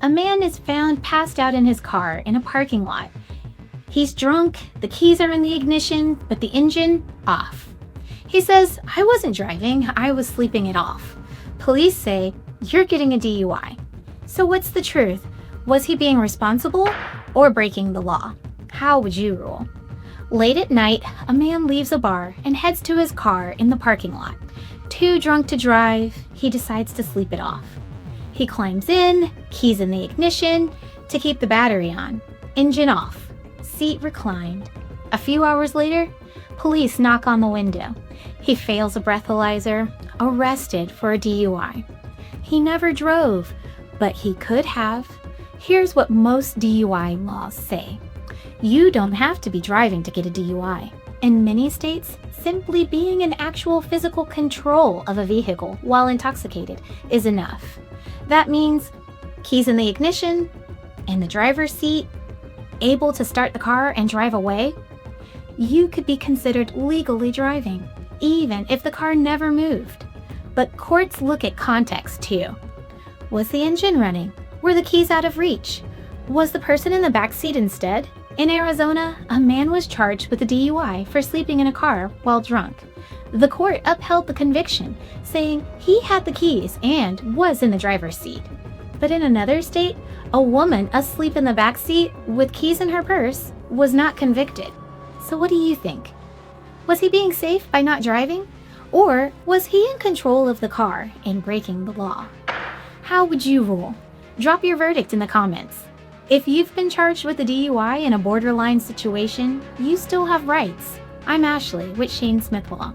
a man is found passed out in his car in a parking lot. He's drunk, the keys are in the ignition, but the engine off. He says, "I wasn't driving, I was sleeping it off." Police say, "You're getting a DUI." So what's the truth? Was he being responsible or breaking the law? How would you rule? Late at night, a man leaves a bar and heads to his car in the parking lot. Too drunk to drive, he decides to sleep it off. He climbs in, keys in the ignition to keep the battery on. Engine off, seat reclined. A few hours later, police knock on the window. He fails a breathalyzer, arrested for a DUI. He never drove, but he could have. Here's what most DUI laws say. You don't have to be driving to get a DUI. In many states, simply being in actual physical control of a vehicle while intoxicated is enough. That means keys in the ignition, in the driver's seat, able to start the car and drive away. You could be considered legally driving, even if the car never moved. But courts look at context too. Was the engine running? Were the keys out of reach? Was the person in the back seat instead? In Arizona, a man was charged with a DUI for sleeping in a car while drunk. The court upheld the conviction, saying he had the keys and was in the driver's seat. But in another state, a woman asleep in the back seat with keys in her purse was not convicted. So what do you think? Was he being safe by not driving? Or was he in control of the car and breaking the law? How would you rule? Drop your verdict in the comments. If you've been charged with a DUI in a borderline situation, you still have rights. I'm Ashley with Shane Smith Law.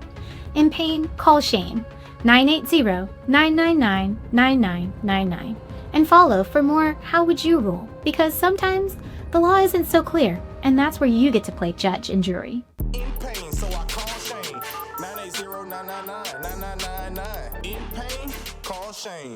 In pain, call Shane, 980-999-9999. And follow for more How Would You Rule, because sometimes the law isn't so clear, and that's where you get to play judge and jury. In pain, so I call Shane, 980-999-9999. In pain, call Shane.